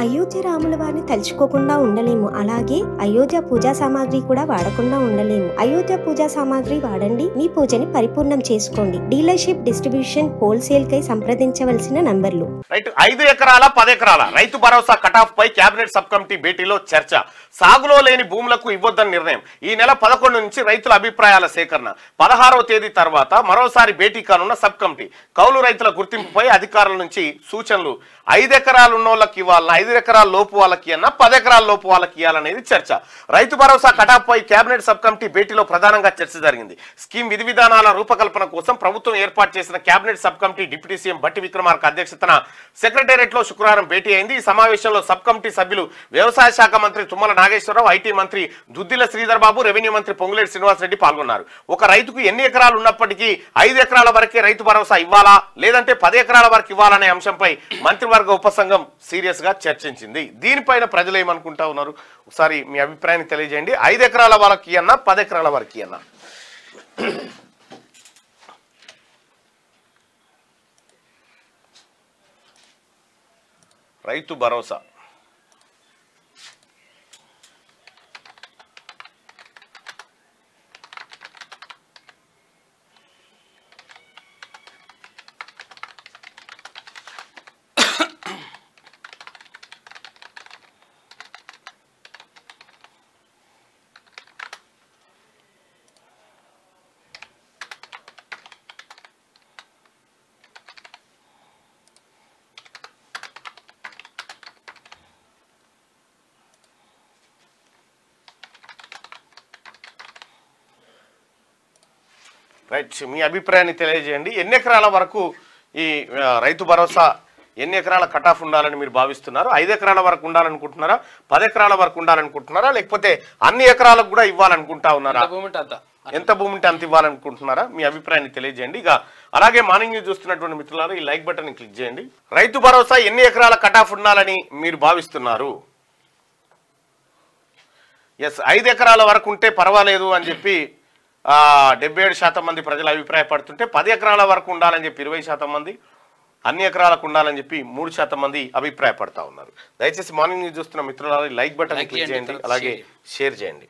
అయోధ్య రాముల వారిని తలుచుకోకుండా ఉండలేము. అలాగే అయోధ్య పూజా సామాగ్రి కూడా వాడకుండా ఉండలేము. అయోధ్య పూజా సామాగ్రి వాడండి, మీ పూజని పరిపూర్ణం చేసుకోండి. డీలర్షిప్, డిస్ట్రిబ్యూషన్, హోల్సేల్ కై సంప్రదించవలసిన నంబర్లు. రైట్, 5 ఎకరాల 10 ఎకరాల రైతు భరోసా కటాఫ్ పై కేబినెట్ సబ్ కమిటీ భేటీలో చర్చ. సాగులో లేని భూములకు ఇవ్వొద్దని నిర్ణయం. ఈ నెల 11 నుంచి రైతుల అభిప్రాయాల సేకరణ. 16వ తేదీ తర్వాత మరోసారి భేటీ కానున్న సబ్ కమిటీ. కౌలు రైతుల గుర్తింపుపై అధికారుల నుంచి సూచనలు. 5 ఎకరాలు ఉన్న వాళ్ళకి ఇవ్వాలన్నా, 5 ఎకరాల లోపు వాళ్ళకి అన్నా, 10 ఎకరాల లోపు వాళ్ళకి ఇవ్వాలనేది చర్చ. రైతు భరోసా కటాఫ్ పై కేబినెట్ సబ్ కమిటీ భేటీలో ప్రధానంగా చర్చ జరిగింది. స్కీమ్ విధి విధానాల రూపకల్పన కోసం ప్రభుత్వం ఏర్పాటు చేసిన cabinet sub committee deputy CM Bhatti Vikramarka అధ్యక్షతన సెక్రటేరియట్ లో శుక్రవారం భేటీ అయింది. ఈ సమావేశంలో సబ్ కమిటీ సభ్యులు వ్యవసాయ శాఖ మంత్రి తుమ్మల నాగేశ్వరరావు, ఐటీ మంత్రి దుద్దిల శ్రీధర్ బాబు, రెవెన్యూ మంత్రి పొంగులేటి శ్రీనివాసరెడ్డి పాల్గొన్నారు. ఒక రైతుకు ఎన్ని ఎకరాలు ఉన్నప్పటికీ 5 ఎకరాల వరకే రైతు భరోసా ఇవ్వాలా, లేదంటే 10 ఎకరాల వరకు ఇవ్వాలనే అంశంపై మంత్రివర్గ ఉపసంఘం సీరియస్ గా చర్చించింది. దీనిపైన ప్రజలు ఏమనుకుంటా ఉన్నారు, ఒకసారి మీ అభిప్రాయాన్ని తెలియజేయండి. 5 ఎకరాల వరకు అన్నా, 10 ఎకరాల వరకు అన్నా? రైతు భరోసా రైట్, మీ అభిప్రాయాన్ని తెలియజేయండి. ఎన్ని ఎకరాల వరకు ఈ రైతు భరోసా, ఎన్ని ఎకరాల కటాఫ్ ఉండాలని మీరు భావిస్తున్నారు? 5 ఎకరాల వరకు ఉండాలనుకుంటున్నారా, 10 ఎకరాల వరకు ఉండాలనుకుంటున్నారా, లేకపోతే అన్ని ఎకరాలకు కూడా ఇవ్వాలనుకుంటా ఉన్నారా? ఎంత భూమి ఉంటే అంత ఇవ్వాలనుకుంటున్నారా? మీ అభిప్రాయాన్ని తెలియజేయండి. ఇక అలాగే మార్నింగ్ న్యూస్ చూస్తున్నటువంటి మిత్రులారా, ఈ లైక్ బటన్ క్లిక్ చేయండి. రైతు భరోసా ఎన్ని ఎకరాల కటాఫ్ ఉండాలని మీరు భావిస్తున్నారు? ఎస్, 5 ఎకరాల వరకు ఉంటే పర్వాలేదు అని చెప్పి 77% మంది ప్రజలు అభిప్రాయపడుతుంటే, 10 ఎకరాల వరకు ఉండాలని చెప్పి 20% మంది, అన్ని ఎకరాలకు ఉండాలని చెప్పి 3% మంది అభిప్రాయపడతా ఉన్నారు. దయచేసి మార్నింగ్ న్యూస్ చూస్తున్న మిత్రులారా, లైక్ బటన్ క్లిక్ చేయండి, అలాగే షేర్ చేయండి.